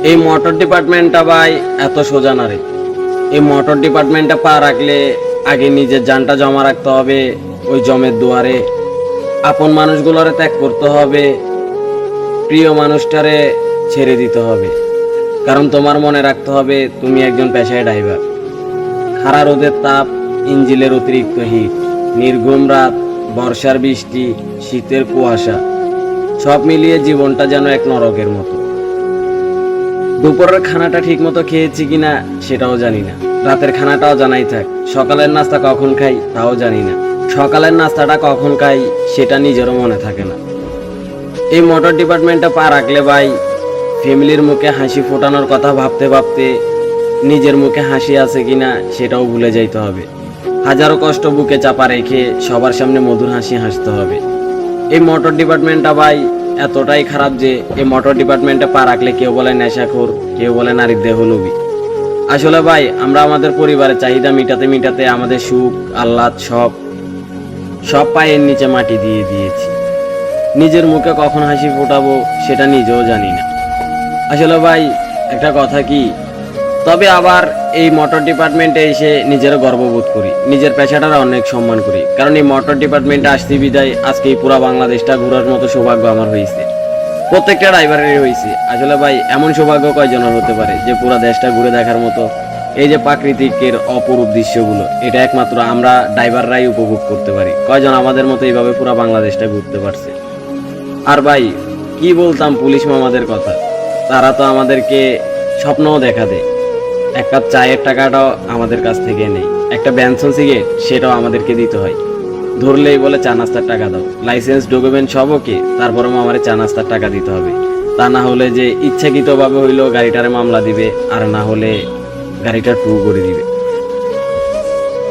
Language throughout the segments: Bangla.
এই মোটর ডিপার্টমেন্টটা ভাই এত সোজা না রে। এই মোটর ডিপার্টমেন্টটা পা রাখলে আগে নিজের জানটা জমা রাখতে হবে ওই জমের দুয়ারে, আপন মানুষগুলোরে ত্যাগ করতে হবে, প্রিয় মানুষটারে ছেড়ে দিতে হবে। কারণ তোমার মনে রাখতে হবে তুমি একজন পেশায় ড্রাইভার। খাড়া রোদের তাপ, ইঞ্জিনের অতিরিক্ত হিট, নির্ঘুম রাত, বর্ষার বৃষ্টি, শীতের কুয়াশা, সব মিলিয়ে জীবনটা যেন এক নরকের মতো। দুপুরের খানাটা ঠিক মতো খেয়েছি কিনা সেটাও জানি না, রাতের খানাটাও জানাই থাক, সকালের নাস্তা কখন খাই তাও জানি না, সকালের নাস্তাটা কখন খাই সেটা নিজেরও মনে থাকে না। এই মোটর ডিপার্টমেন্টে পা রাখলে ভাই ফ্যামিলির মুখে হাসি ফোটানোর কথা ভাবতে ভাবতে নিজের মুখে হাসি আছে কিনা সেটাও ভুলে যাইতে হবে। হাজারো কষ্ট বুকে চাপা রেখে সবার সামনে মধুর হাসি হাসতে হবে। এই মোটর ডিপার্টমেন্টটা ভাই এতটাই খারাপ যে এই মোটর ডিপার্টমেন্টে পা রাখলে কেউ বলে নেশাখোর, কেউ বলে নারীর দেহলোভী। আসলে ভাই আমরা আমাদের পরিবারের চাহিদা মিটাতে মিটাতে আমাদের সুখ আহ্লাদ সব পায়ের নিচে মাটি দিয়ে দিয়েছি। নিজের মুখে কখন হাসি ফোটাবো সেটা নিজেও জানি না। আসলে ভাই একটা কথা কি, তবে আবার এই মোটর ডিপার্টমেন্টে এসে নিজেরও গর্ববোধ করি, নিজের পেশাটার অনেক সম্মান করি। কারণ এই মোটর ডিপার্টমেন্টে আসতে বিদায় আজকে এই পুরো বাংলাদেশটা ঘোরার মতো সৌভাগ্য আমার হয়েছে, প্রত্যেকটা ড্রাইভারেরই হয়েছে। আসলে ভাই এমন সৌভাগ্য কয়জনের হতে পারে যে পুরো দেশটা ঘুরে দেখার মতো এই যে প্রাকৃতিকের অপরূপ দৃশ্যগুলো, এটা একমাত্র আমরা ড্রাইভাররাই উপভোগ করতে পারি। কয়জন আমাদের মতো এইভাবে পুরো বাংলাদেশটা ঘুরতে পারছে। আর ভাই কি বলতাম পুলিশ মামাদের কথা, তারা তো আমাদেরকে স্বপ্নও দেখা দেয়। এক কাপ চায়ের টাকাটাও আমাদের কাছ থেকে নেই, একটা বেনসন সিগারেট সেটাও আমাদেরকে দিতে হয়। ধরলেই বলে চা নাস্তার টাকা দাও, লাইসেন্স ডকুমেন্ট সব ওকে, তারপরেও আমার চা নাস্তার টাকা দিতে হবে। তা না হলে যে ইচ্ছাকৃতভাবে হইলেও গাড়িটারে মামলা দিবে, আর না হলে গাড়িটা টু করে দিবে।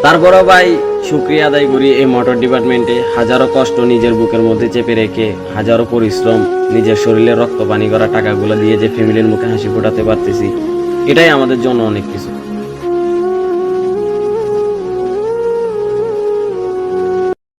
তারপরও ভাই শুক্রিয়া আদায় করি এই মোটর ডিপার্টমেন্টে হাজারো কষ্ট নিজের বুকের মধ্যে চেপে রেখে, হাজারো পরিশ্রম, নিজের শরীরে রক্ত পানি করা টাকাগুলো দিয়ে যে ফ্যামিলির মুখে হাসি ফোটাতে পারতেছি, এটাই আমাদের জন্য অনেক কিছু।